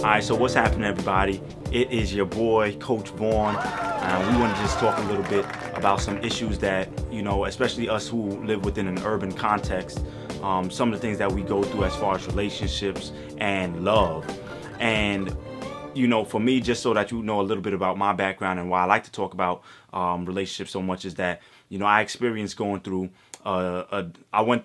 Alright, so what's happening, everybody? It is your boy, Coach Vaughn. We want to just talk a little bit about some issues that, especially us who live within an urban context, some of the things that we go through as far as relationships and love. And, for me, just so that you know a little bit about my background and why I like to talk about relationships so much is that, I experienced going through, I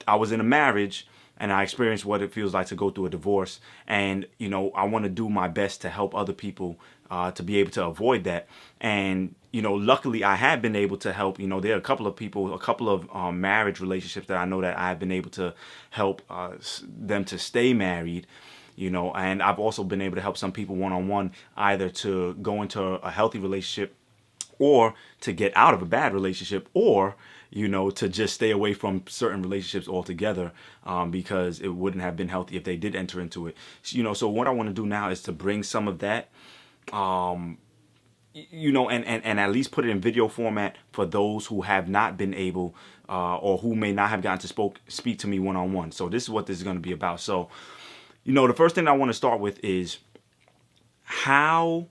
was in a marriage, and I experienced what it feels like to go through a divorce. And, I want to do my best to help other people to be able to avoid that. And, luckily I have been able to help. There are a couple of people, a couple of marriage relationships that I know that I've been able to help them to stay married. And I've also been able to help some people one-on-one, either to go into a healthy relationship or to get out of a bad relationship, or to just stay away from certain relationships altogether, because it wouldn't have been healthy if they did enter into it. So what I want to do now is to bring some of that, and at least put it in video format for those who have not been able, or who may not have gotten to speak to me one-on-one. So this is what this is going to be about. So, the first thing I want to start with is how,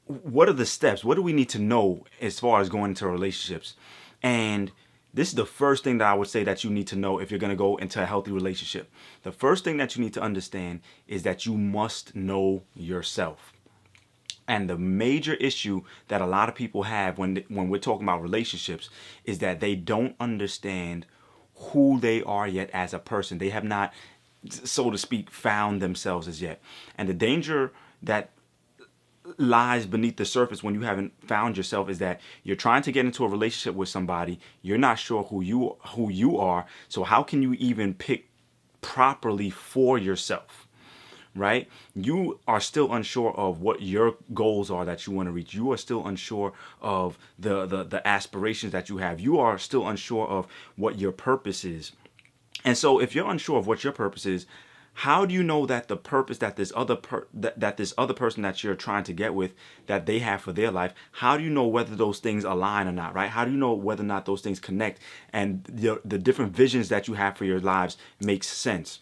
what are the steps? What do we need to know as far as going into relationships? And this is the first thing that I would say that you need to know if you're going to go into a healthy relationship. The first thing that you need to understand is that you must know yourself. And the major issue that a lot of people have when we're talking about relationships is that they don't understand who they are yet as a person. They have not, so to speak, found themselves as yet. And the danger that lies beneath the surface when you haven't found yourself is that you're trying to get into a relationship with somebody. You're not sure who you are. So how can you even pick properly for yourself? Right? You are still unsure of what your goals are that you want to reach. You are still unsure of the aspirations that you have. You are still unsure of what your purpose is. And so if you're unsure of what your purpose is, how do you know that the purpose that this other person that you're trying to get with, that they have for their life, how do you know whether those things align or not, right? How do you know whether or not those things connect and the different visions that you have for your lives makes sense?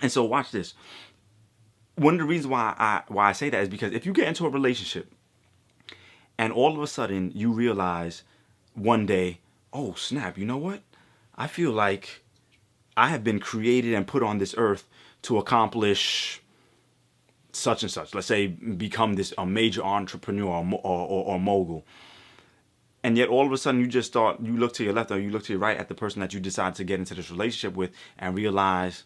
And so watch this. One of the reasons why I say that is because if you get into a relationship and all of a sudden you realize one day, oh snap, you know what? I feel like I have been created and put on this earth to accomplish such and such. Let's say become a major entrepreneur or mogul. And yet all of a sudden you look to your left or you look to your right at the person that you decide to get into this relationship with and realize,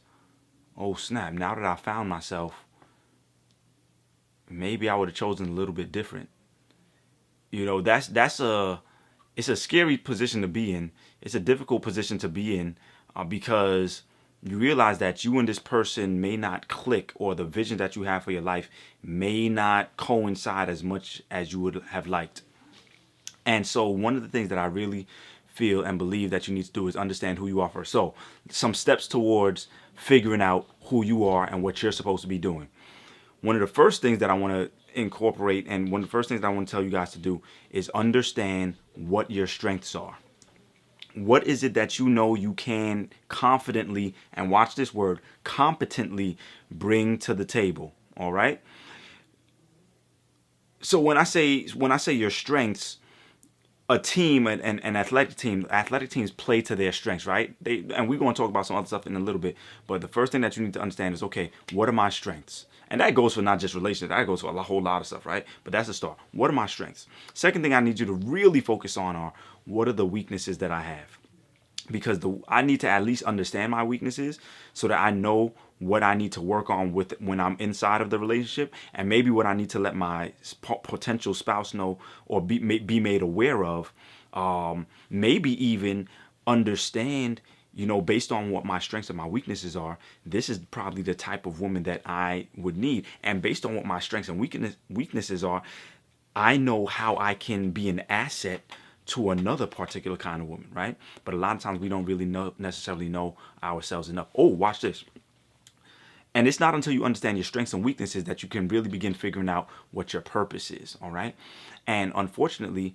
oh snap, now that I found myself, maybe I would have chosen a little bit different. It's a scary position to be in. It's a difficult position to be in, because you realize that you and this person may not click, or the vision that you have for your life may not coincide as much as you would have liked. And so one of the things that I really feel and believe that you need to do is understand who you are first. So some steps towards figuring out who you are and what you're supposed to be doing. One of the first things that I want to incorporate, and one of the first things that I want to tell you guys to do, is understand what your strengths are. What is it that you can confidently, and watch this word, competently bring to the table? All right. So when I say your strengths, a team, an athletic teams play to their strengths, right? And we're going to talk about some other stuff in a little bit. But the first thing that you need to understand is, okay, what are my strengths? And that goes for not just relationships, that goes for a whole lot of stuff, right? But that's the start. What are my strengths? Second thing I need you to really focus on are, what are the weaknesses that I have? Because I need to at least understand my weaknesses so that I know what I need to work on with when I'm inside of the relationship, and maybe what I need to let my potential spouse know or be made aware of. Maybe even understand, based on what my strengths and my weaknesses are, this is probably the type of woman that I would need. And based on what my strengths and weaknesses are, I know how I can be an asset to another particular kind of woman, right? But a lot of times we don't really necessarily know ourselves enough. Oh, watch this. And it's not until you understand your strengths and weaknesses that you can really begin figuring out what your purpose is. All right. And unfortunately,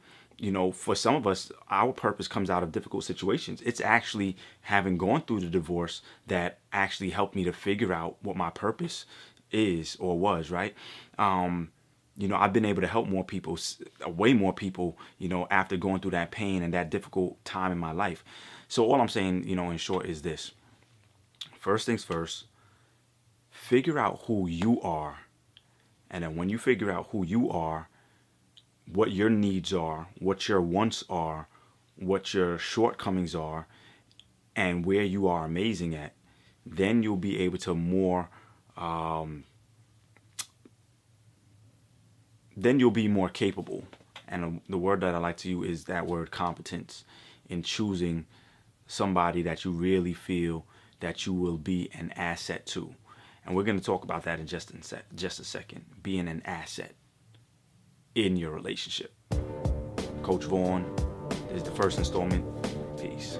for some of us, our purpose comes out of difficult situations. It's actually having gone through the divorce that actually helped me to figure out what my purpose is or was, right? I've been able to help more people, way more people, after going through that pain and that difficult time in my life. So all I'm saying, in short, is this. First things first, figure out who you are. And then when you figure out who you are, what your needs are, what your wants are, what your shortcomings are, and where you are amazing at, then you'll be able to then you'll be more capable. And the word that I like to use is that word competence, in choosing somebody that you really feel that you will be an asset to. And we're going to talk about that in just a second. Being an asset in your relationship. Coach Vaughn, this is the first installment. Peace.